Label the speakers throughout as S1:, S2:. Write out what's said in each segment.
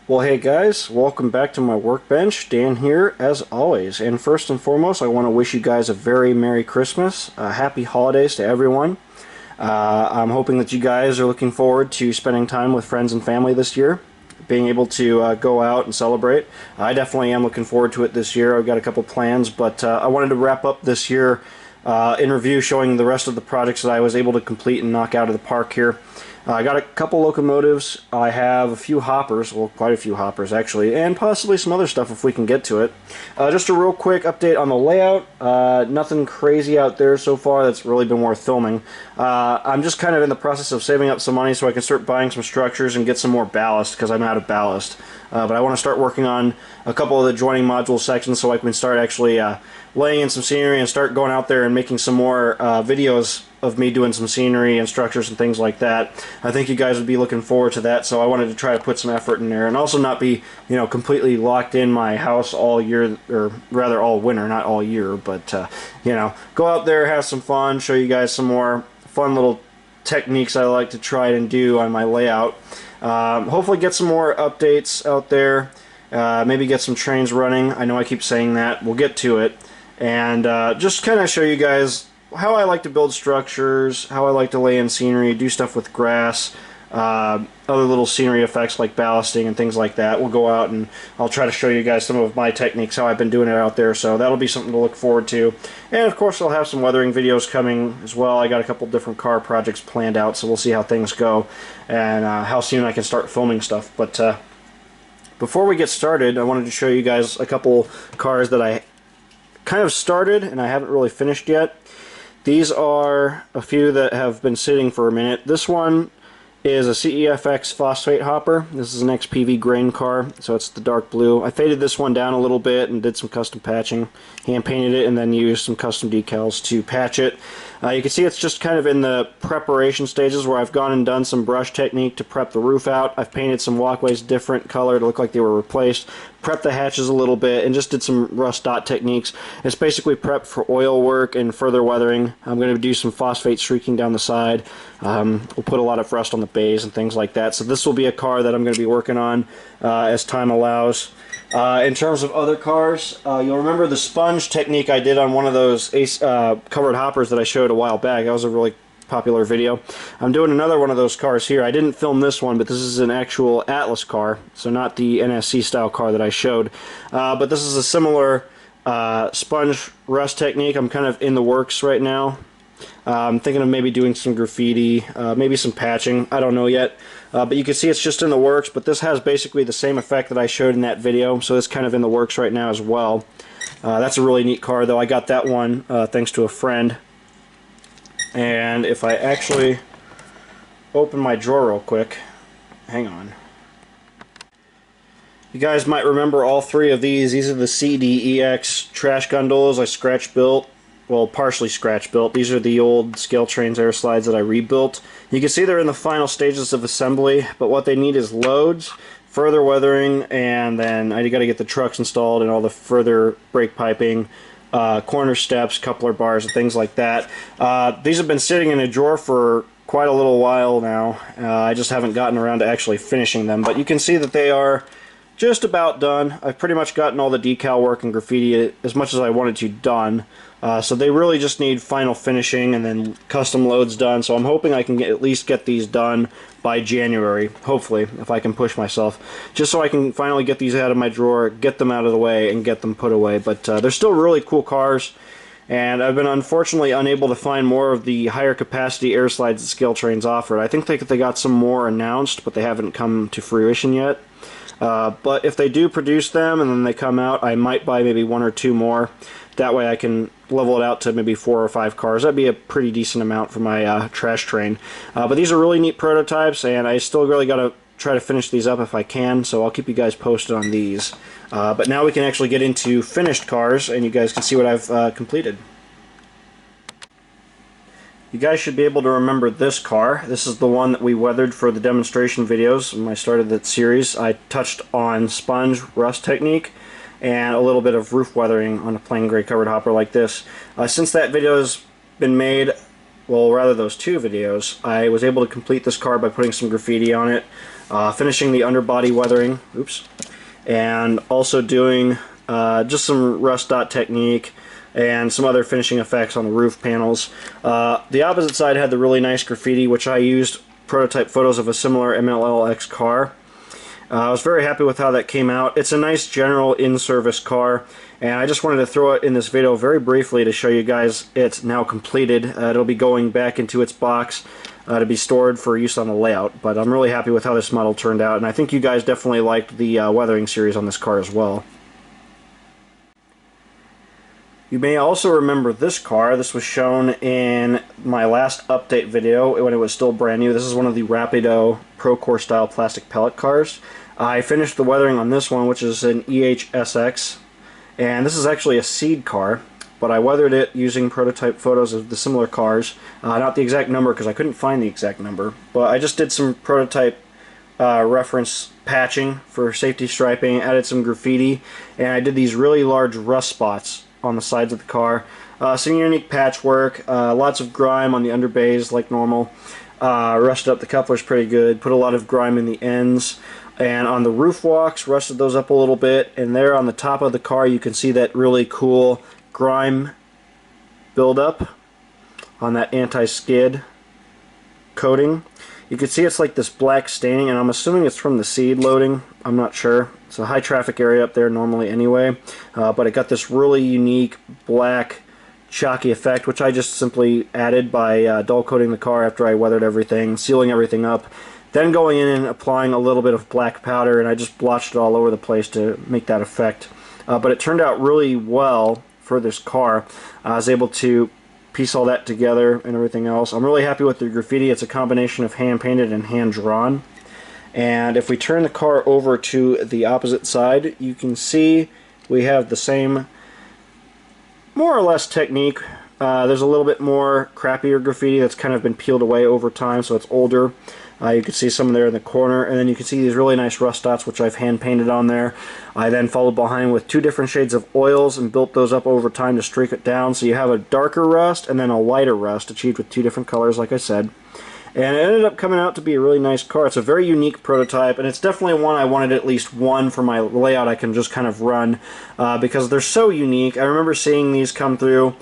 S1: Well, hey guys, welcome back to my workbench. Dan here, as always. And first and foremost, I want to wish you guys a very Merry Christmas, Happy Holidays to everyone. I'm hoping that you guys are looking forward to spending time with friends and family this year, being able to go out and celebrate. I definitely am looking forward to it this year. I've got a couple plans, but I wanted to wrap up this year in review showing the rest of the projects that I was able to complete and knock out of the park here. I got a couple locomotives, I have a few hoppers, well quite a few hoppers actually, and possibly some other stuff if we can get to it. Just a real quick update on the layout, nothing crazy out there so far that's really been worth filming. I'm just kind of in the process of saving up some money so I can start buying some structures and get some more ballast because I'm out of ballast. But I want to start working on a couple of the joining module sections so I can start actually laying in some scenery and start going out there and making some more videos of me doing some scenery and structures and things like that. I think you guys would be looking forward to that, so I wanted to try to put some effort in there and also not be, you know, completely locked in my house all year, or rather all winter, not all year, but you know, go out there, have some fun, show you guys some more fun little techniques I like to try and do on my layout. Hopefully get some more updates out there, maybe get some trains running. I know I keep saying that, we'll get to it, and just kind of show you guys how I like to build structures, how I like to lay in scenery, do stuff with grass, other little scenery effects like ballasting and things like that. We'll go out and I'll try to show you guys some of my techniques, how I've been doing it out there, so that'll be something to look forward to. And of course I'll have some weathering videos coming as well. I got a couple different car projects planned out, so we'll see how things go and how soon I can start filming stuff. But before we get started, I wanted to show you guys a couple cars that I kind of started and I haven't really finished yet. These are a few that have been sitting for a minute. This one is a Citx phosphate hopper. This is an XPV grain car, so it's the dark blue. I faded this one down a little bit and did some custom patching. Hand painted it and then used some custom decals to patch it. You can see it's just kind of in the preparation stages where I've gone and done some brush technique to prep the roof out. I've painted some walkways different color to look like they were replaced, prepped the hatches a little bit, and just did some rust dot techniques. It's basically prepped for oil work and further weathering. I'm going to do some phosphate streaking down the side. We'll put a lot of rust on the bays and things like that. So this will be a car that I'm going to be working on as time allows. In terms of other cars, you'll remember the sponge technique I did on one of those covered hoppers that I showed a while back. That was a really popular video. I'm doing another one of those cars here. I didn't film this one, but this is an actual Atlas car, so not the NSC style car that I showed. But this is a similar sponge rust technique. I'm kind of in the works right now. I'm thinking of maybe doing some graffiti, maybe some patching. I don't know yet. But you can see it's just in the works, but this has basically the same effect that I showed in that video, so it's kind of in the works right now as well. That's a really neat car, though. I got that one thanks to a friend. And if I actually open my drawer real quick, hang on. You guys might remember all three of these. These are the Citx trash gondolas I scratch built. Well, partially scratch built. These are the old scale trains air slides that I rebuilt. You can see they're in the final stages of assembly, but what they need is loads, further weathering, and then I got to get the trucks installed and all the further brake piping, corner steps, coupler bars, and things like that. These have been sitting in a drawer for quite a little while now. I just haven't gotten around to actually finishing them, but you can see that they are just about done. I've pretty much gotten all the decal work and graffiti as much as I wanted to done. So they really just need final finishing and then custom loads done. So I'm hoping I can at least get these done by January, hopefully, if I can push myself. Just so I can finally get these out of my drawer, get them out of the way, and get them put away. But they're still really cool cars. And I've been unfortunately unable to find more of the higher capacity air slides that Scale Trains offered. I think they got some more announced, but they haven't come to fruition yet. But if they do produce them and then they come out, I might buy maybe one or two more. That way I can level it out to maybe 4 or 5 cars. That'd be a pretty decent amount for my trash train. But these are really neat prototypes, and I still really got to try to finish these up if I can, so I'll keep you guys posted on these. But now we can actually get into finished cars, and you guys can see what I've completed. You guys should be able to remember this car. This is the one that we weathered for the demonstration videos when I started that series. I touched on sponge rust technique and a little bit of roof weathering on a plain gray covered hopper like this. Since that video has been made, well, rather those two videos, I was able to complete this car by putting some graffiti on it, finishing the underbody weathering, oops, and also doing just some rust dot technique and some other finishing effects on the roof panels. The opposite side had the really nice graffiti, which I used prototype photos of a similar MLLX car. I was very happy with how that came out. It's a nice general in-service car, and I just wanted to throw it in this video very briefly to show you guys it's now completed. It'll be going back into its box to be stored for use on the layout, but I'm really happy with how this model turned out, and I think you guys definitely liked the weathering series on this car as well. You may also remember this car. This was shown in my last update video when it was still brand new. This is one of the Rapido Procore style plastic pellet cars. I finished the weathering on this one, which is an EHSX, and this is actually a seed car, but I weathered it using prototype photos of the similar cars. Not the exact number because I couldn't find the exact number, but I just did some prototype reference patching for safety striping, added some graffiti, and I did these really large rust spots on the sides of the car. Some unique patchwork, lots of grime on the underbays like normal. Rusted up the couplers pretty good, put a lot of grime in the ends, and on the roof walks, rusted those up a little bit, and there on the top of the car you can see that really cool grime buildup on that anti-skid coating. You can see it's like this black staining, and I'm assuming it's from the seed loading. I'm not sure. It's a high traffic area up there normally anyway, but it got this really unique black chalky effect, which I just simply added by dull coating the car after I weathered everything, sealing everything up, then going in and applying a little bit of black powder, and I just blotched it all over the place to make that effect. But it turned out really well for this car. I was able to piece all that together and everything else. I'm really happy with the graffiti. It's a combination of hand painted and hand drawn. And if we turn the car over to the opposite side, you can see we have the same more or less technique. There's a little bit more crappier graffiti that's kind of been peeled away over time, so it's older. You can see some there in the corner, and then you can see these really nice rust dots which I've hand painted on there. I then followed behind with two different shades of oils and built those up over time to streak it down, so you have a darker rust and then a lighter rust achieved with two different colors, like I said. And it ended up coming out to be a really nice car. It's a very unique prototype, and it's definitely one I wanted at least one for my layout I can just kind of run because they're so unique. I remember seeing these come through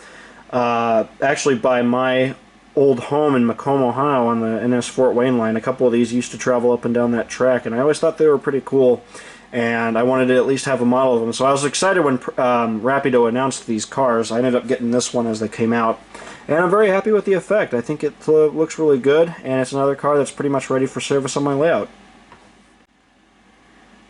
S1: actually by my old home in Macomb, Ohio on the NS Fort Wayne line. A couple of these used to travel up and down that track, and I always thought they were pretty cool, and I wanted to at least have a model of them. So I was excited when Rapido announced these cars. I ended up getting this one as they came out, and I'm very happy with the effect. I think it looks really good, and it's another car that's pretty much ready for service on my layout.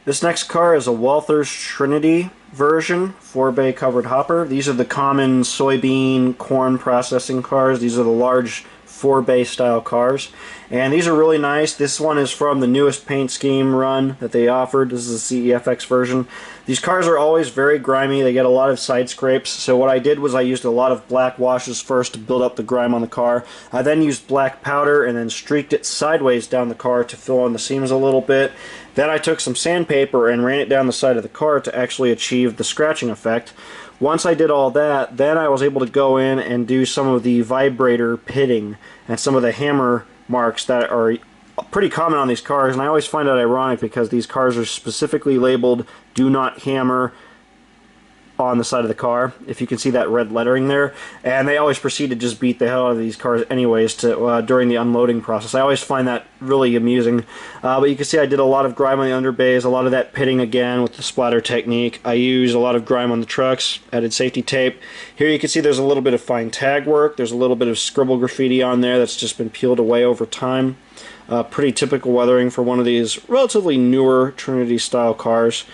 S1: This next car is a Walther's Trinity version, 4-bay covered hopper. These are the common soybean corn processing cars. These are the large 4-bay style cars, and these are really nice. This one is from the newest paint scheme run that they offered. This is the CEFX version. These cars are always very grimy. They get a lot of side scrapes, so what I did was I used a lot of black washes first to build up the grime on the car. I then used black powder and then streaked it sideways down the car to fill in the seams a little bit. Then I took some sandpaper and ran it down the side of the car to actually achieve the scratching effect. Once I did all that, then I was able to go in and do some of the vibrator pitting and some of the hammer marks that are pretty common on these cars, and I always find it ironic because these cars are specifically labeled "Do Not Hammer" on the side of the car, if you can see that red lettering there, and they always proceed to just beat the hell out of these cars anyways during the unloading process. I always find that really amusing, but you can see I did a lot of grime on the underbays, a lot of that pitting again with the splatter technique. I used a lot of grime on the trucks, added safety tape. Here you can see there's a little bit of fine tag work, there's a little bit of scribble graffiti on there that's just been peeled away over time. Pretty typical weathering for one of these relatively newer Trinity style cars.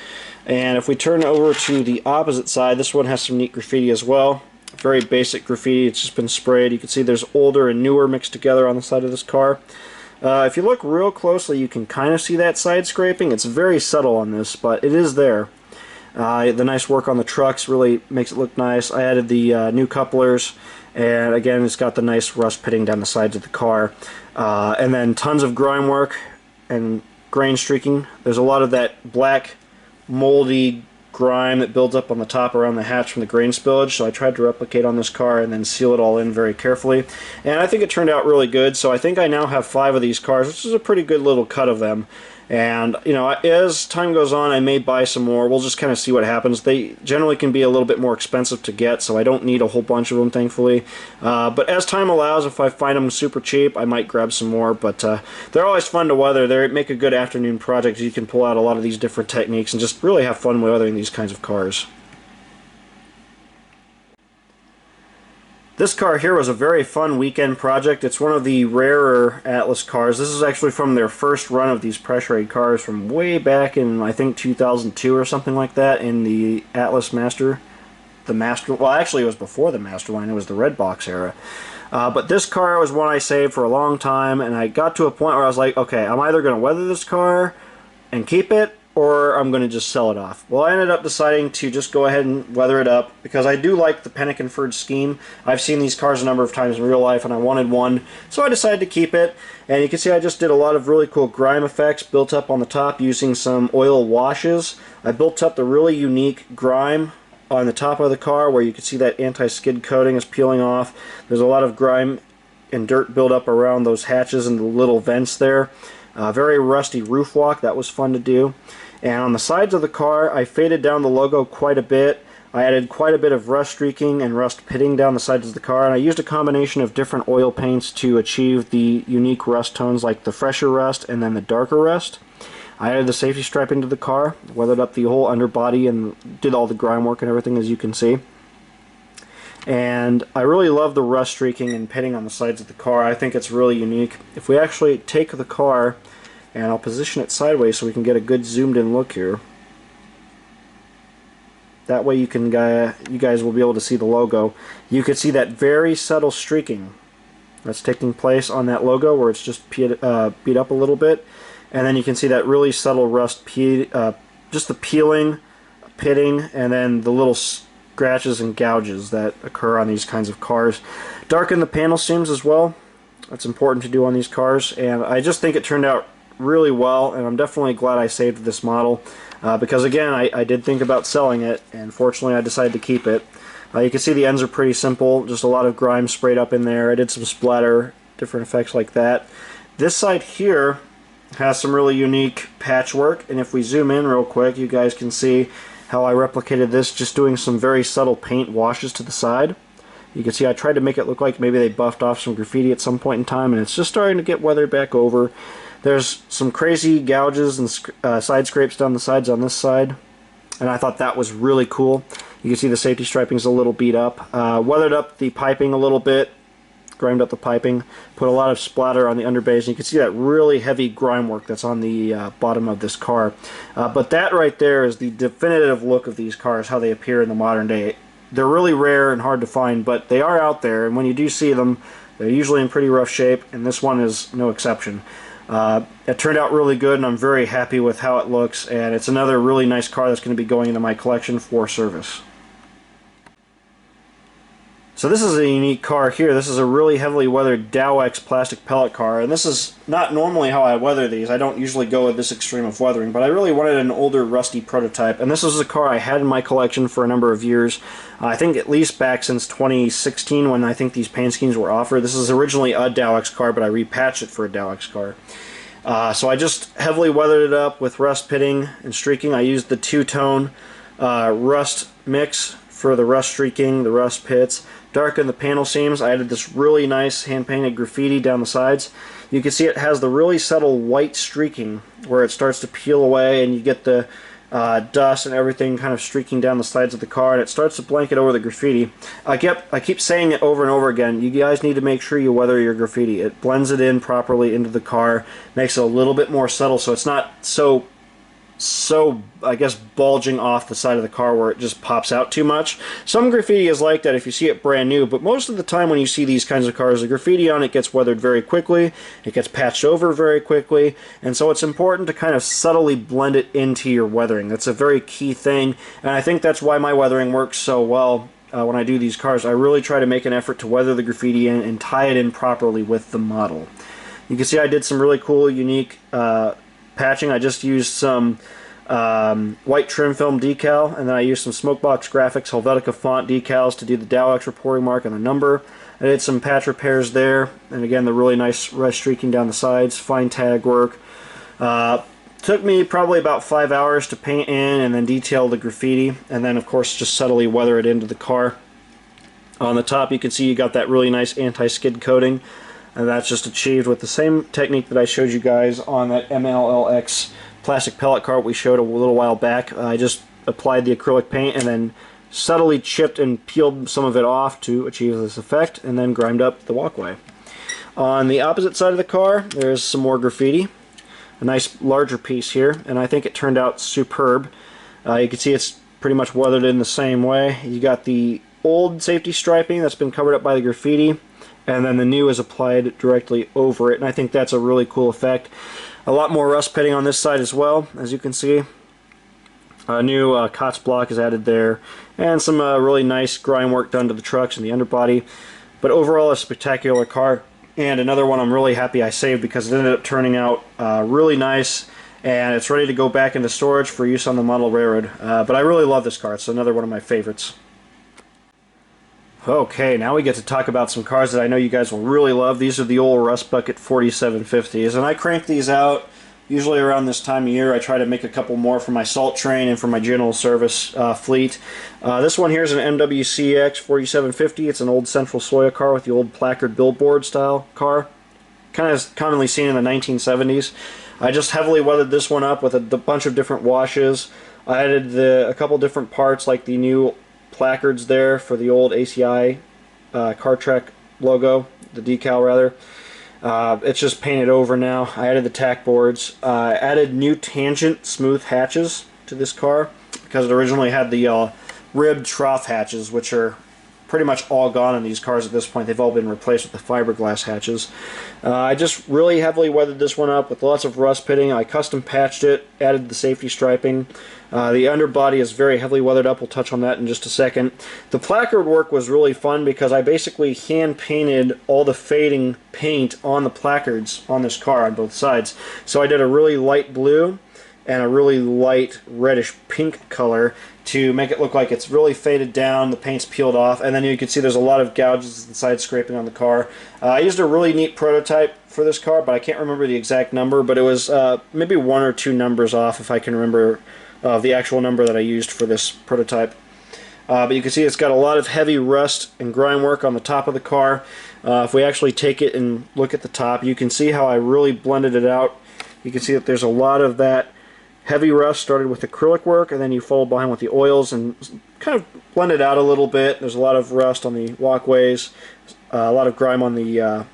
S1: And if we turn over to the opposite side, this one has some neat graffiti as well. Very basic graffiti, it's just been sprayed. You can see there's older and newer mixed together on the side of this car. If you look real closely, you can kind of see that side scraping. It's very subtle on this, but it is there. The nice work on the trucks really makes it look nice. I added the new couplers, and again, it's got the nice rust pitting down the sides of the car. And then tons of grime work and grain streaking. There's a lot of that black moldy grime that builds up on the top around the hatch from the grain spillage, so I tried to replicate on this car and then seal it all in very carefully. And I think it turned out really good, so I think I now have 5 of these cars, which is a pretty good little cut of them. And, you know, as time goes on, I may buy some more. We'll just kind of see what happens. They generally can be a little bit more expensive to get, so I don't need a whole bunch of them, thankfully. But as time allows, if I find them super cheap, I might grab some more. But they're always fun to weather. They make a good afternoon project. You can pull out a lot of these different techniques and just really have fun weathering these kinds of cars. This car here was a very fun weekend project. It's one of the rarer Atlas cars. This is actually from their first run of these pressure-aid cars from way back in, I think, 2002 or something like that, in the Atlas Master. Well, actually it was before the Master line. It was the red box era. But this car was one I saved for a long time, and I got to a point where I was like, okay, I'm either going to weather this car and keep it, or I'm going to just sell it off. Well, I ended up deciding to just go ahead and weather it up because I do like the Pennick & scheme. I've seen these cars a number of times in real life and I wanted one, so I decided to keep it. And you can see I just did a lot of really cool grime effects built up on the top using some oil washes. I built up the really unique grime on the top of the car where you can see that anti-skid coating is peeling off. There's a lot of grime and dirt built up around those hatches and the little vents there. Very rusty roof walk, that was fun to do. And on the sides of the car, I faded down the logo quite a bit. I added quite a bit of rust streaking and rust pitting down the sides of the car, and I used a combination of different oil paints to achieve the unique rust tones, like the fresher rust and then the darker rust. I added the safety stripe into the car, weathered up the whole underbody, and did all the grime work and everything, as you can see. And I really love the rust streaking and pitting on the sides of the car. I think it's really unique. If we actually take the car, and I'll position it sideways so we can get a good zoomed in look here. That way you guys will be able to see the logo. You can see that very subtle streaking that's taking place on that logo where it's just beat up a little bit. And then you can see that really subtle rust, just the peeling, pitting, and then the little scratches and gouges that occur on these kinds of cars. Darken the panel seams as well. That's important to do on these cars, and I just think it turned out really well, and I'm definitely glad I saved this model because again I did think about selling it, and fortunately I decided to keep it. You can see the ends are pretty simple, just a lot of grime sprayed up in there. I did some splatter, different effects like that. This side here has some really unique patchwork, and if we zoom in real quick you guys can see how I replicated this just doing some very subtle paint washes to the side. You can see I tried to make it look like maybe they buffed off some graffiti at some point in time, and it's just starting to get weathered back over. There's some crazy gouges and side scrapes down the sides on this side, and I thought that was really cool. You can see the safety striping's a little beat up. Weathered up the piping a little bit, grimed up the piping, put a lot of splatter on the underbays, and you can see that really heavy grime work that's on the bottom of this car. But that right there is the definitive look of these cars, how they appear in the modern day. They're really rare and hard to find, but they are out there, and when you do see them, they're usually in pretty rough shape, and this one is no exception. It turned out really good, and I'm very happy with how it looks, and it's another really nice car that's going to be going into my collection for service. So this is a unique car here. This is a really heavily weathered Dowx plastic pellet car, and this is not normally how I weather these. I don't usually go with this extreme of weathering, but I really wanted an older rusty prototype, and this is a car I had in my collection for a number of years. I think at least back since 2016 when I think these paint schemes were offered. This is originally a Dowx car, but I repatched it for a Dowx car. So I just heavily weathered it up with rust pitting and streaking. I used the two-tone rust mix for the rust streaking, the rust pits. Darken the panel seams. I added this really nice hand-painted graffiti down the sides. You can see it has the really subtle white streaking where it starts to peel away, and you get the dust and everything kind of streaking down the sides of the car, and it starts to blanket over the graffiti. I keep saying it over and over again. You guys need to make sure you weather your graffiti. It blends it in properly into the car, makes it a little bit more subtle, so it's not so I guess bulging off the side of the car where it just pops out too much. Some graffiti is like that if you see it brand new, but most of the time when you see these kinds of cars, the graffiti on it gets weathered very quickly, it gets patched over very quickly, and so it's important to kind of subtly blend it into your weathering. That's a very key thing, and I think that's why my weathering works so well when I do these cars. I really try to make an effort to weather the graffiti in and tie it in properly with the model. You can see I did some really cool, unique patching. I just used some white trim film decal, and then I used some Smokebox Graphics Helvetica font decals to do the Dowx reporting mark and the number. I did some patch repairs there, and again the really nice rust streaking down the sides, fine tag work. Took me probably about 5 hours to paint in and then detail the graffiti, and then of course just subtly weather it into the car. On the top you can see you got that really nice anti-skid coating, and that's just achieved with the same technique that I showed you guys on that MLLX plastic pellet car we showed a little while back. I just applied the acrylic paint and then subtly chipped and peeled some of it off to achieve this effect, and then grimed up the walkway. On the opposite side of the car there's some more graffiti. A nice larger piece here, and I think it turned out superb. You can see it's pretty much weathered in the same way. You got the old safety striping that's been covered up by the graffiti, and then the new is applied directly over it, and I think that's a really cool effect. A lot more rust pitting on this side as well, as you can see. A new COTS block is added there, and some really nice grime work done to the trucks and the underbody. But overall, a spectacular car. And another one I'm really happy I saved because it ended up turning out really nice, and it's ready to go back into storage for use on the model railroad. But I really love this car. It's another one of my favorites. Okay, now we get to talk about some cars that I know you guys will really love. These are the old Rust Bucket 4750s, and I crank these out usually around this time of year. I try to make a couple more for my salt train and for my general service fleet. This one here is an MWCX 4750. It's an old Central Soya car with the old placard billboard style car. Kind of commonly seen in the 1970s. I just heavily weathered this one up with a bunch of different washes. I added a couple different parts like the new placards there for the old ACI CarTrek logo, the decal rather. It's just painted over now. I added the tack boards. I added new tangent smooth hatches to this car because it originally had the ribbed trough hatches, which are pretty much all gone in these cars at this point. They've all been replaced with the fiberglass hatches. I just really heavily weathered this one up with lots of rust pitting. I custom patched it, added the safety striping. The underbody is very heavily weathered up. We'll touch on that in just a second. The placard work was really fun because I basically hand painted all the fading paint on the placards on this car on both sides. So I did a really light blue and a really light reddish pink color to make it look like it's really faded down, the paint's peeled off, and then you can see there's a lot of gouges and side scraping on the car. I used a really neat prototype for this car, but I can't remember the exact number, but it was maybe 1 or 2 numbers off if I can remember the actual number that I used for this prototype. But you can see it's got a lot of heavy rust and grime work on the top of the car. If we actually take it and look at the top, you can see how I really blended it out. You can see that there's a lot of that heavy rust started with acrylic work, and then you followed behind with the oils and kind of blend it out a little bit. There's a lot of rust on the walkways, a lot of grime on the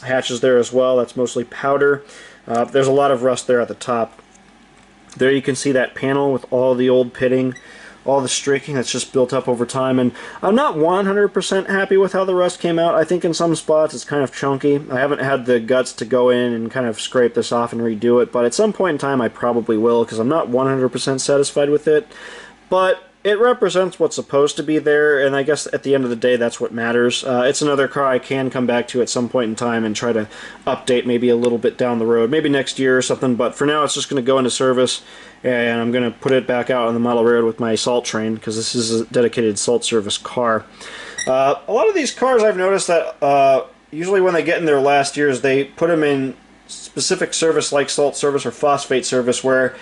S1: hatches there as well. That's mostly powder. There's a lot of rust there at the top. There you can see that panel with all the old pitting, all the streaking that's just built up over time, and I'm not 100% happy with how the rust came out. I think in some spots it's kind of chunky. I haven't had the guts to go in and kind of scrape this off and redo it, but at some point in time I probably will because I'm not 100% satisfied with it. But it represents what's supposed to be there, and I guess at the end of the day that's what matters. It's another car I can come back to at some point in time and try to update maybe a little bit down the road, maybe next year or something, but for now it's just going to go into service, and I'm going to put it back out on the model railroad with my salt train because this is a dedicated salt service car. A lot of these cars I've noticed that usually when they get in their last years they put them in specific service like salt service or phosphate service where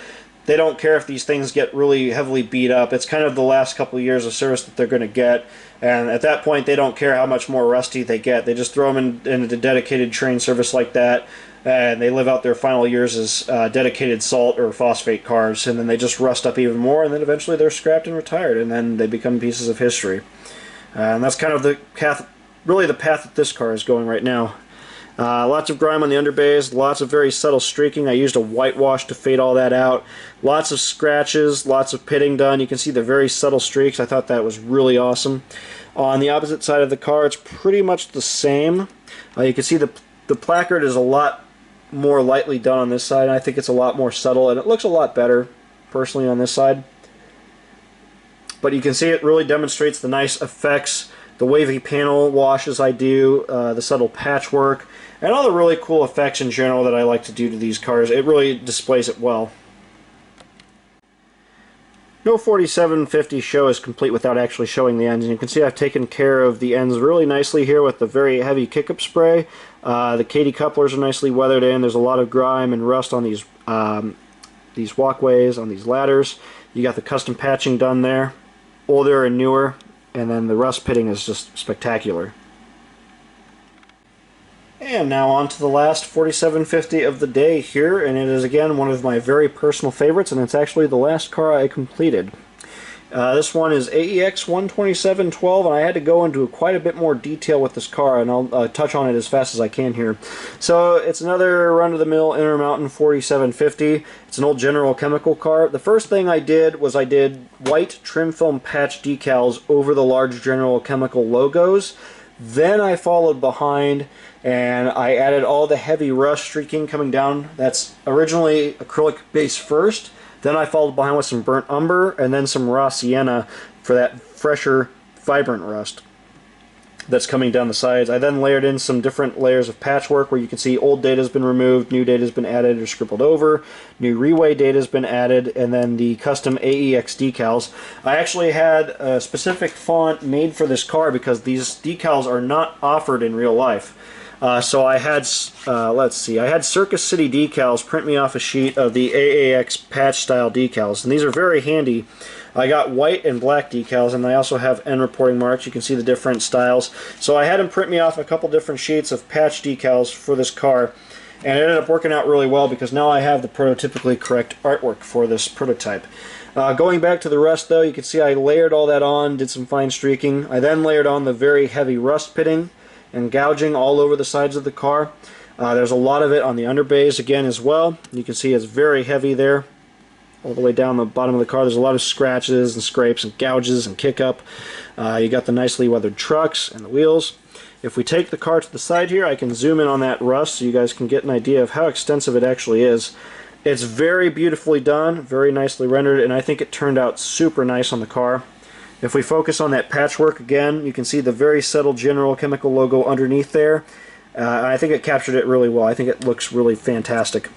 S1: they don't care if these things get really heavily beat up. It's kind of the last couple of years of service that they're going to get, and at that point they don't care how much more rusty they get. They just throw them in a dedicated train service like that, and they live out their final years as dedicated salt or phosphate cars, and then they just rust up even more, and then eventually they're scrapped and retired, and then they become pieces of history. And that's kind of the path, really the path that this car is going right now. Lots of grime on the underbays, lots of very subtle streaking. I used a whitewash to fade all that out. Lots of scratches, lots of pitting done. You can see the very subtle streaks. I thought that was really awesome. On the opposite side of the car, it's pretty much the same. You can see the placard is a lot more lightly done on this side. I think it's a lot more subtle, and it looks a lot better, personally, on this side. But you can see it really demonstrates the nice effects, the wavy panel washes I do, the subtle patchwork, and all the really cool effects in general that I like to do to these cars. It really displays it well. No 4750 show is complete without actually showing the ends, and you can see I've taken care of the ends really nicely here with the very heavy kick-up spray. The Katy couplers are nicely weathered in. There's a lot of grime and rust on these walkways, on these ladders. You got the custom patching done there, older and newer, and then the rust pitting is just spectacular. And now on to the last 4750 of the day here, and it is again one of my very personal favorites, and it's actually the last car I completed. This one is AEX 12712, and I had to go into quite a bit more detail with this car, and I'll touch on it as fast as I can here. So it's another run-of-the-mill Intermountain 4750. It's an old General Chemical car. The first thing I did was I did white trim film patch decals over the large General Chemical logos. Then I followed behind and I added all the heavy rust streaking coming down. That's originally acrylic base first. Then I followed behind with some burnt umber and then some raw sienna for that fresher, vibrant rust that's coming down the sides. I then layered in some different layers of patchwork where you can see old data has been removed, new data has been added or scribbled over, new reweigh data has been added, and then the custom AEX decals. I actually had a specific font made for this car because these decals are not offered in real life. So I had, let's see, I had Circus City decals print me off a sheet of the AAX patch style decals, and these are very handy. I got white and black decals, and I also have end reporting marks. You can see the different styles. So I had them print me off a couple different sheets of patch decals for this car, and it ended up working out really well because now I have the prototypically correct artwork for this prototype. Going back to the rust though, you can see I layered all that on, did some fine streaking. I then layered on the very heavy rust pitting and gouging all over the sides of the car. There's a lot of it on the underbays again as well. You can see it's very heavy there. All the way down the bottom of the car, there's a lot of scratches and scrapes and gouges and kick up. You got the nicely weathered trucks and the wheels. If we take the car to the side here, I can zoom in on that rust so you guys can get an idea of how extensive it actually is. It's very beautifully done, very nicely rendered, and I think it turned out super nice on the car. If we focus on that patchwork again, you can see the very subtle General Chemical logo underneath there. I think it captured it really well. I think it looks really fantastic.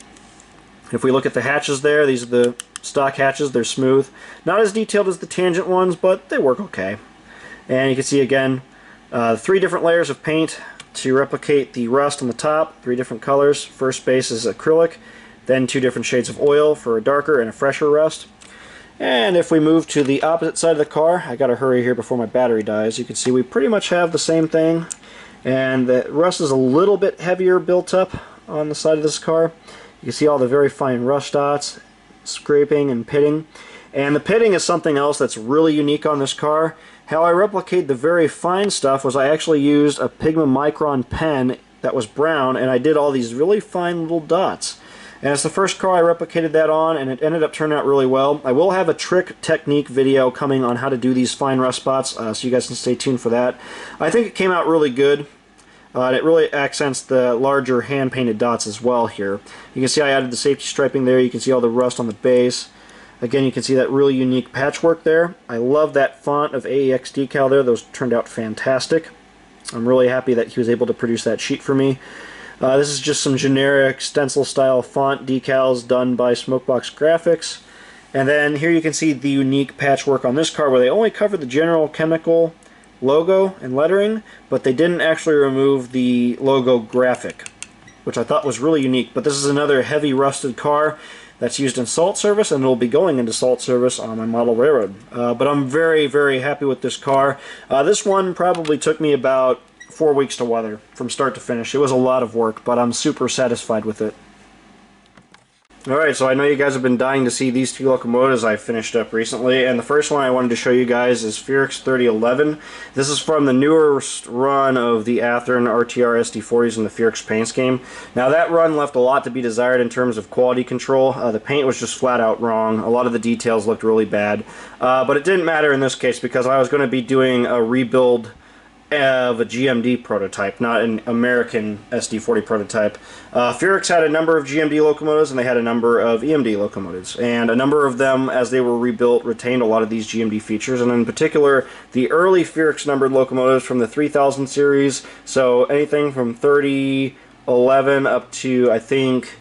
S1: If we look at the hatches there, these are the stock hatches. They're smooth. Not as detailed as the tangent ones, but they work okay. And you can see again, 3 different layers of paint to replicate the rust on the top. 3 different colors. First base is acrylic, then 2 different shades of oil for a darker and a fresher rust. And if we move to the opposite side of the car, I gotta hurry here before my battery dies. You can see we pretty much have the same thing, and the rust is a little bit heavier built up on the side of this car. You can see all the very fine rust dots, scraping and pitting. And the pitting is something else that's really unique on this car. How I replicate the very fine stuff was I actually used a Pigma Micron pen that was brown, and I did all these really fine little dots. And it's the first car I replicated that on, and it ended up turning out really well. I will have a trick technique video coming on how to do these fine rust spots, so you guys can stay tuned for that. I think it came out really good. And it really accents the larger hand-painted dots as well here. You can see I added the safety striping there. You can see all the rust on the base. Again, you can see that really unique patchwork there. I love that font of AEX decal there. Those turned out fantastic. I'm really happy that he was able to produce that sheet for me. This is just some generic stencil-style font decals done by Smokebox Graphics. And then here you can see the unique patchwork on this car where they only covered the General Chemical logo and lettering, but they didn't actually remove the logo graphic, which I thought was really unique. But this is another heavy rusted car that's used in salt service, and it'll be going into salt service on my model railroad. But I'm very, very happy with this car. This one probably took me about 4 weeks to weather from start to finish. It was a lot of work, but I'm super satisfied with it. Alright, so I know you guys have been dying to see these 2 locomotives I finished up recently, and the first one I wanted to show you guys is Fierex 3011. This is from the newest run of the Athearn RTR SD40s in the Fierex paint scheme. Now that run left a lot to be desired in terms of quality control. The paint was just flat out wrong. A lot of the details looked really bad. But it didn't matter in this case because I was going to be doing a rebuild of a GMD prototype, not an American SD40 prototype. Fierex had a number of GMD locomotives and they had a number of EMD locomotives, and a number of them, as they were rebuilt, retained a lot of these GMD features, and in particular the early Fierex numbered locomotives from the 3000 series, so anything from 3011 up to I think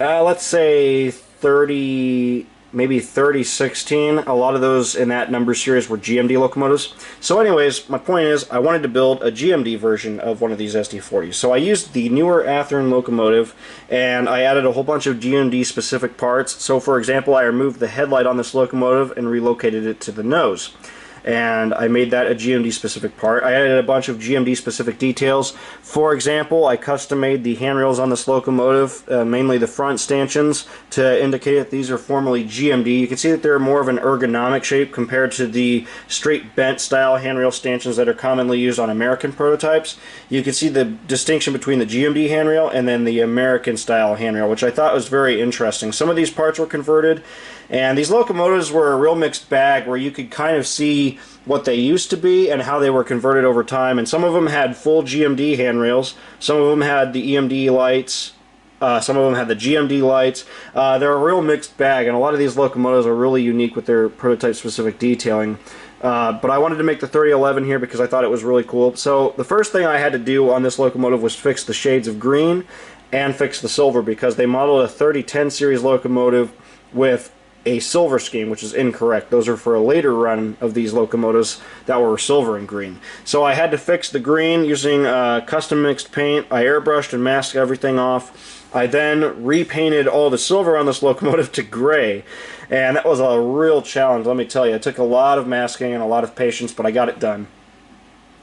S1: let's say 30 maybe 3016. A lot of those in that number series were GMD locomotives. So anyways, my point is I wanted to build a GMD version of one of these SD40s. So I used the newer Athearn locomotive and I added a whole bunch of GMD specific parts. So for example, I removed the headlight on this locomotive and relocated it to the nose. And I made that a GMD specific part. I added a bunch of GMD specific details. For example, I custom made the handrails on this locomotive, mainly the front stanchions, to indicate that these are formerly GMD. You can see that they're more of an ergonomic shape compared to the straight bent style handrail stanchions that are commonly used on American prototypes. You can see the distinction between the GMD handrail and then the American style handrail, which I thought was very interesting. Some of these parts were converted, and these locomotives were a real mixed bag where you could kind of see what they used to be and how they were converted over time. And some of them had full GMD handrails, some of them had the EMD lights, some of them had the GMD lights. They're a real mixed bag, and a lot of these locomotives are really unique with their prototype specific detailing. But I wanted to make the 3011 here because I thought it was really cool. So the first thing I had to do on this locomotive was fix the shades of green and fix the silver, because they modeled a 3010 series locomotive with a silver scheme, which is incorrect. Those are for a later run of these locomotives that were silver and green. So I had to fix the green using custom mixed paint. I airbrushed and masked everything off. I then repainted all the silver on this locomotive to gray, and that was a real challenge, let me tell you. It took a lot of masking and a lot of patience, but I got it done.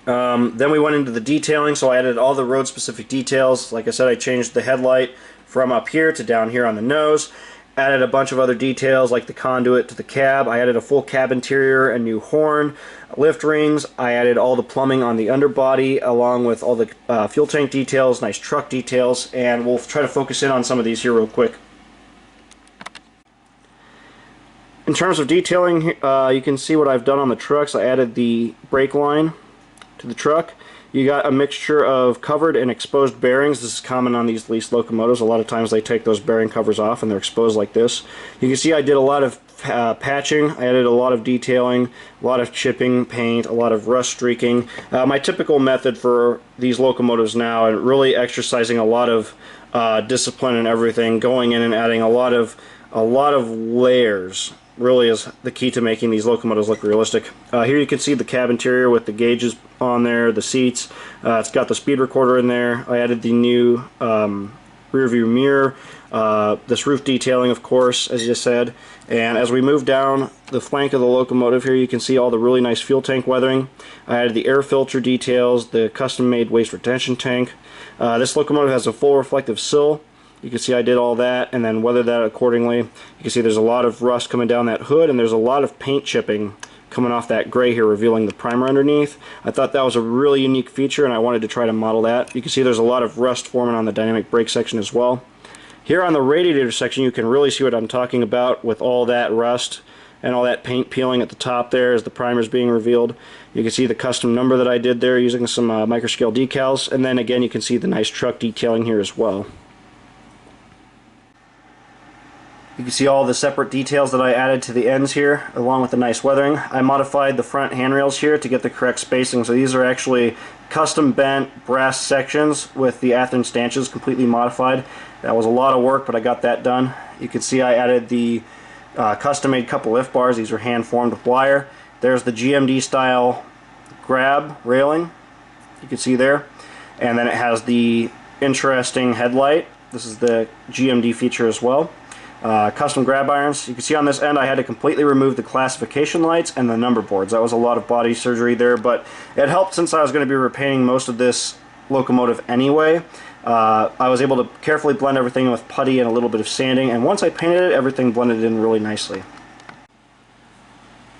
S1: Then we went into the detailing, so I added all the road specific details. Like I said, I changed the headlight from up here to down here on the nose. Added a bunch of other details like the conduit to the cab. I added a full cab interior, a new horn, lift rings. I added all the plumbing on the underbody along with all the fuel tank details, nice truck details, and we'll try to focus in on some of these here real quick. In terms of detailing, you can see what I've done on the trucks. I added the brake line to the truck. You got a mixture of covered and exposed bearings. This is common on these leased locomotives. A lot of times they take those bearing covers off and they're exposed like this. You can see I did a lot of patching. I added a lot of detailing, a lot of chipping paint, a lot of rust streaking. My typical method for these locomotives now, and really exercising a lot of discipline and everything, going in and adding a lot of layers, really is the key to making these locomotives look realistic. Here you can see the cab interior with the gauges on there, the seats. It's got the speed recorder in there. I added the new rear view mirror, this roof detailing, of course, as you said. And as we move down the flank of the locomotive here, you can see all the really nice fuel tank weathering. I added the air filter details, the custom made waste retention tank. This locomotive has a full reflective sill. You can see I did all that and then weathered that accordingly. You can see there's a lot of rust coming down that hood, and there's a lot of paint chipping coming off that gray here, revealing the primer underneath. I thought that was a really unique feature, and I wanted to try to model that. You can see there's a lot of rust forming on the dynamic brake section as well. Here on the radiator section, you can really see what I'm talking about with all that rust and all that paint peeling at the top there as the primer is being revealed. You can see the custom number that I did there using some microscale decals, and then again you can see the nice truck detailing here as well. You can see all the separate details that I added to the ends here, along with the nice weathering. I modified the front handrails here to get the correct spacing, so these are actually custom bent brass sections with the Athearn stanchions completely modified. That was a lot of work, but I got that done. You can see I added the custom-made couple lift bars. These are hand-formed with wire. There's the GMD style grab railing, you can see there. And then it has the interesting headlight. This is the GMD feature as well. Custom grab irons. You can see on this end I had to completely remove the classification lights and the number boards. That was a lot of body surgery there, but it helped since I was going to be repainting most of this locomotive anyway. I was able to carefully blend everything with putty and a little bit of sanding, and once I painted it, everything blended in really nicely.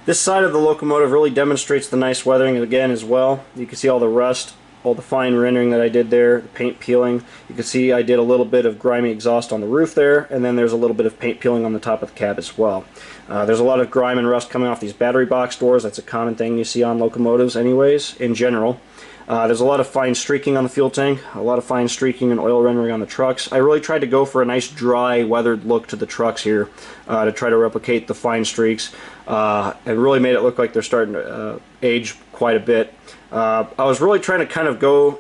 S1: This side of the locomotive really demonstrates the nice weathering again as well. You can see all the rust, all the fine rendering that I did there, the paint peeling. You can see I did a little bit of grimy exhaust on the roof there, and then there's a little bit of paint peeling on the top of the cab as well. There's a lot of grime and rust coming off these battery box doors. That's a common thing you see on locomotives anyways, in general. There's a lot of fine streaking on the fuel tank, a lot of fine streaking and oil rendering on the trucks. I really tried to go for a nice dry, weathered look to the trucks here to try to replicate the fine streaks, and really made it look like they're starting to age quite a bit. I was really trying to kind of go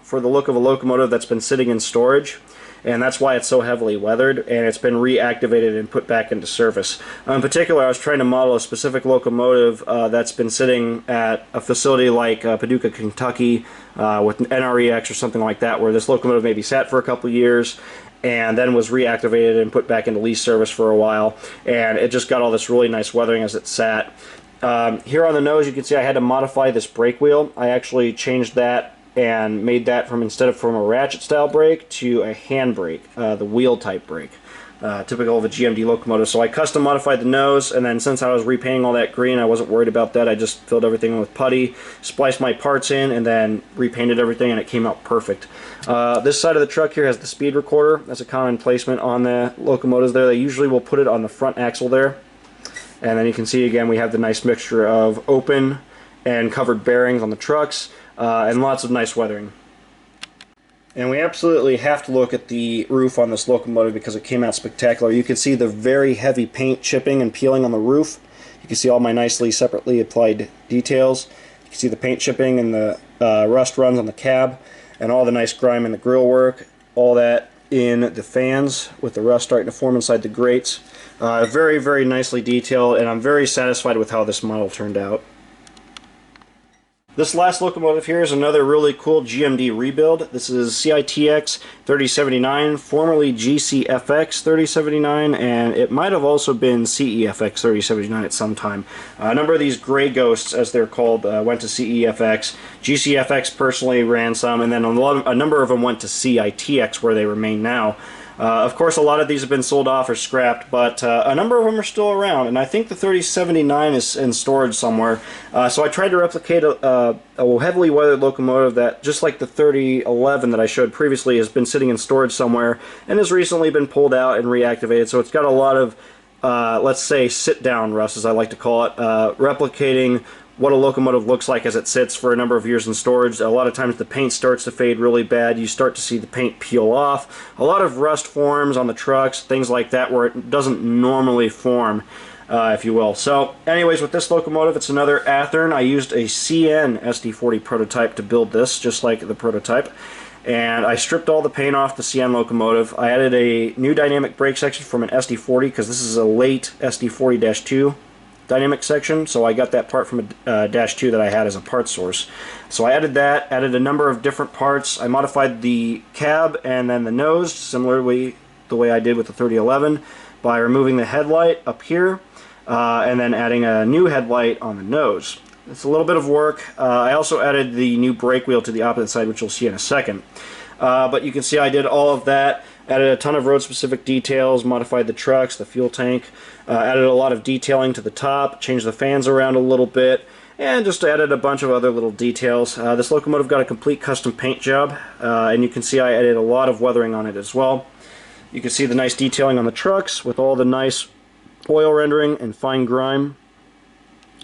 S1: for the look of a locomotive that's been sitting in storage, and that's why it's so heavily weathered, and it's been reactivated and put back into service. In particular, I was trying to model a specific locomotive that's been sitting at a facility like Paducah, Kentucky, with an NREX or something like that, where this locomotive maybe sat for a couple years and then was reactivated and put back into lease service for a while, and it just got all this really nice weathering as it sat. Here on the nose, you can see I had to modify this brake wheel. I actually changed that and made that instead of from a ratchet style brake to a hand brake, the wheel type brake, typical of a GMD locomotive. So I custom modified the nose, and then since I was repainting all that green, I wasn't worried about that. I just filled everything in with putty, spliced my parts in, and then repainted everything, and it came out perfect. This side of the truck here has the speed recorder. That's a common placement on the locomotives there. They usually will put it on the front axle there. And then you can see again we have the nice mixture of open and covered bearings on the trucks, and lots of nice weathering. And we absolutely have to look at the roof on this locomotive because it came out spectacular. You can see the very heavy paint chipping and peeling on the roof. You can see all my nicely separately applied details. You can see the paint chipping and the rust runs on the cab, and all the nice grime in the grill work, all that in the fans with the rust starting to form inside the grates. Very, very nicely detailed, and I'm very satisfied with how this model turned out. This last locomotive here is another really cool GMD rebuild. This is Citx 3079, formerly GCFX 3079, and it might have also been CEFX 3079 at some time. A number of these gray ghosts, as they're called, went to CEFX. GCFX personally ran some, and then a number of them went to Citx, where they remain now. Of course, a lot of these have been sold off or scrapped, but a number of them are still around, and I think the 3079 is in storage somewhere. So I tried to replicate a heavily weathered locomotive that, just like the 3011 that I showed previously, has been sitting in storage somewhere and has recently been pulled out and reactivated. So it's got a lot of, let's say, sit-down rust, as I like to call it, replicating what a locomotive looks like as it sits for a number of years in storage. A lot of times the paint starts to fade really bad. You start to see the paint peel off. A lot of rust forms on the trucks, things like that, where it doesn't normally form, if you will. So anyways, with this locomotive, it's another Athearn. I used a CN SD40 prototype to build this, just like the prototype. And I stripped all the paint off the CN locomotive. I added a new dynamic brake section from an SD40, because this is a late SD40-2 dynamic section, so I got that part from a Dash 2 that I had as a part source. So I added that, added a number of different parts. I modified the cab and then the nose, similarly the way I did with the 3011, by removing the headlight up here, and then adding a new headlight on the nose. It's a little bit of work. I also added the new brake wheel to the opposite side, which you'll see in a second. But you can see I did all of that. Added a ton of road-specific details, modified the trucks, the fuel tank, added a lot of detailing to the top, changed the fans around a little bit, and just added a bunch of other little details. This locomotive got a complete custom paint job, and you can see I added a lot of weathering on it as well. You can see the nice detailing on the trucks with all the nice oil rendering and fine grime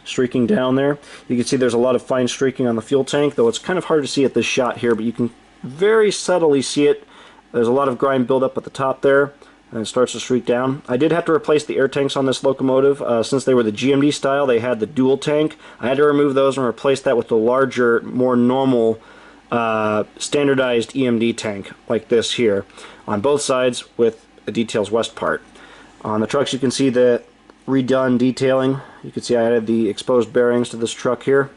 S1: streaking down there. You can see there's a lot of fine streaking on the fuel tank, though it's kind of hard to see at this shot here, but you can very subtly see it. There's a lot of grime buildup at the top there, and it starts to streak down. I did have to replace the air tanks on this locomotive. Since they were the GMD style, they had the dual tank. I had to remove those and replace that with the larger, more normal, standardized EMD tank, like this here, on both sides with a details west part. On the trucks, you can see the redone detailing. You can see I added the exposed bearings to this truck here.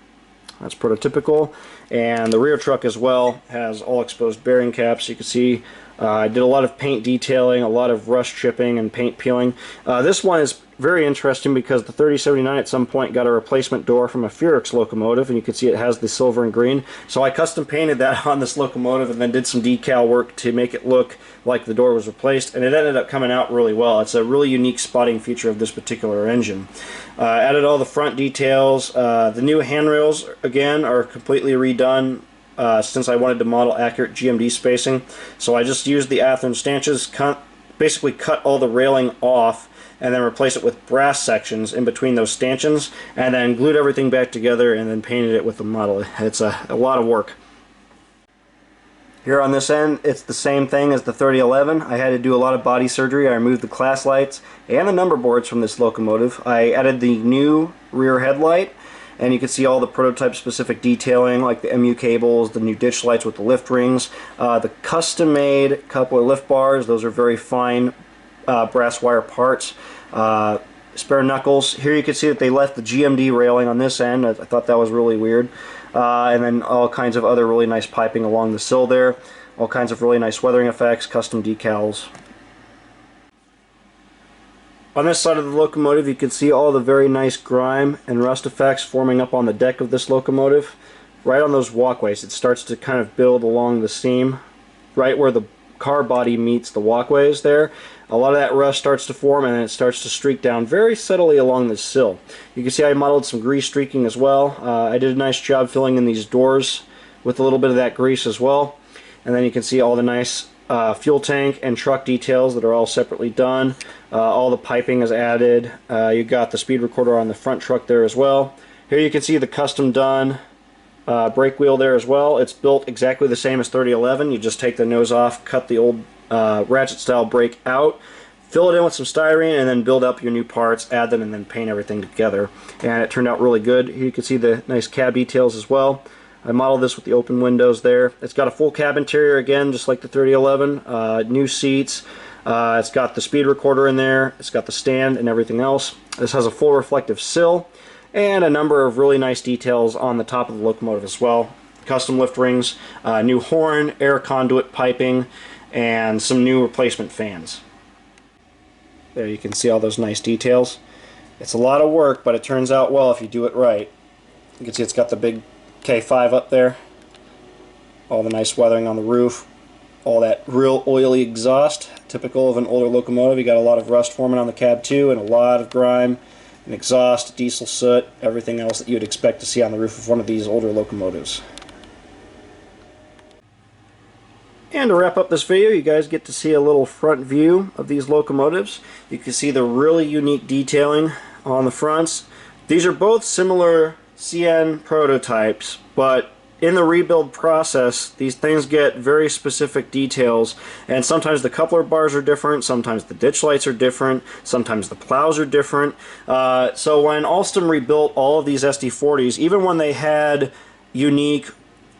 S1: That's prototypical. And the rear truck as well has all exposed bearing caps. You can see I did a lot of paint detailing, a lot of rust chipping and paint peeling. This one is very interesting because the 3079 at some point got a replacement door from a Fierex locomotive, and you can see it has the silver and green. So I custom painted that on this locomotive and then did some decal work to make it look like the door was replaced, and it ended up coming out really well. It's a really unique spotting feature of this particular engine. Added all the front details. The new handrails, again, are completely redone since I wanted to model accurate GMD spacing. So I just used the Athearn stanchions, basically cut all the railing off, and then replace it with brass sections in between those stanchions, and then glued everything back together and then painted it with the model. It's a lot of work. Here on this end, it's the same thing as the 3011. I had to do a lot of body surgery. I removed the class lights and the number boards from this locomotive. I added the new rear headlight, and you can see all the prototype specific detailing like the MU cables, the new ditch lights with the lift rings, the custom made couple of lift bars. Those are very fine brass wire parts. Spare knuckles. Here you can see that they left the GMD railing on this end. I thought that was really weird. And then all kinds of other really nice piping along the sill there. All kinds of really nice weathering effects, custom decals. On this side of the locomotive you can see all the very nice grime and rust effects forming up on the deck of this locomotive. Right on those walkways it starts to kind of build along the seam, right where the car body meets the walkways there. A lot of that rust starts to form and then it starts to streak down very subtly along the sill. You can see I modeled some grease streaking as well. I did a nice job filling in these doors with a little bit of that grease as well. And then you can see all the nice fuel tank and truck details that are all separately done. All the piping is added. You got the speed recorder on the front truck there as well. Here you can see the custom done brake wheel there as well. It's built exactly the same as 3011. You just take the nose off, cut the old ratchet style brake out, fill it in with some styrene, and then build up your new parts, add them, and then paint everything together. And it turned out really good. Here you can see the nice cab details as well. I modeled this with the open windows there. It's got a full cab interior again, just like the 3011. New seats. It's got the speed recorder in there. It's got the stand and everything else. This has a full reflective sill and a number of really nice details on the top of the locomotive as well. Custom lift rings, new horn, air conduit piping, and some new replacement fans. There you can see all those nice details. It's a lot of work, but it turns out well if you do it right. You can see it's got the big K5 up there, all the nice weathering on the roof, all that real oily exhaust, typical of an older locomotive. You got a lot of rust forming on the cab too, and a lot of grime and exhaust, diesel soot, everything else that you would expect to see on the roof of one of these older locomotives. And to wrap up this video, you guys get to see a little front view of these locomotives. You can see the really unique detailing on the fronts. These are both similar CN prototypes, but in the rebuild process these things get very specific details, and sometimes the coupler bars are different, sometimes the ditch lights are different, sometimes the plows are different. So when Alstom rebuilt all of these SD40s, even when they had unique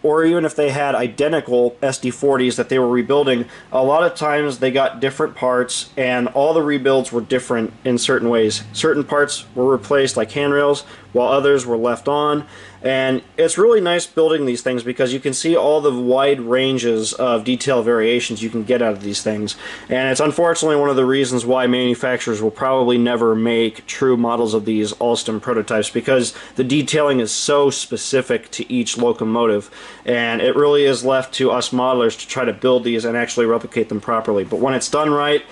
S1: or even if they had identical SD40s that they were rebuilding, a lot of times they got different parts and all the rebuilds were different in certain ways. Certain parts were replaced like handrails while others were left on, and it's really nice building these things because you can see all the wide ranges of detail variations you can get out of these things, and it's unfortunately one of the reasons why manufacturers will probably never make true models of these Alstom prototypes, because the detailing is so specific to each locomotive, and it really is left to us modelers to try to build these and actually replicate them properly. But when it's done right,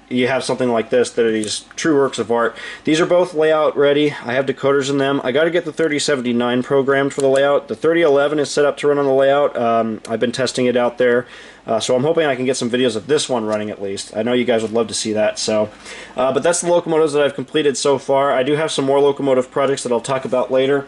S1: you have something like this that are these true works of art. These are both layout ready. I have decoders in them. I got to get the 3079 programmed for the layout. The 3011 is set up to run on the layout. I've been testing it out there, so I'm hoping I can get some videos of this one running at least. I know you guys would love to see that. So, but that's the locomotives that I've completed so far. I do have some more locomotive projects that I'll talk about later,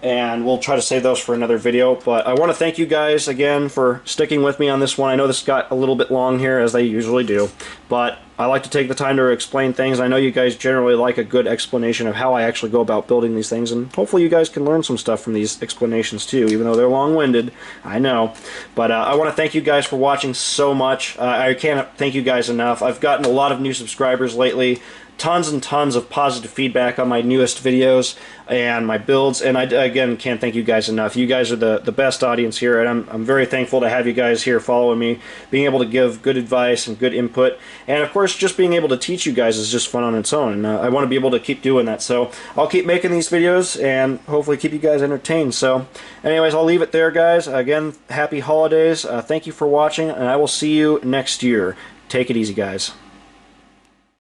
S1: and we'll try to save those for another video. But I want to thank you guys again for sticking with me on this one. I know this got a little bit long here, as they usually do, but I like to take the time to explain things. I know you guys generally like a good explanation of how I actually go about building these things, and hopefully you guys can learn some stuff from these explanations too, even though they're long-winded, I know. But I want to thank you guys for watching so much. I can't thank you guys enough. I've gotten a lot of new subscribers lately. Tons and tons of positive feedback on my newest videos and my builds, and I again can't thank you guys enough. You guys are the best audience here, and I'm very thankful to have you guys here following me, being able to give good advice and good input, and of course just being able to teach you guys is just fun on its own, and I want to be able to keep doing that. So I'll keep making these videos and hopefully keep you guys entertained. So anyways, I'll leave it there, guys. Again, happy holidays. Thank you for watching, and I will see you next year. Take it easy, guys.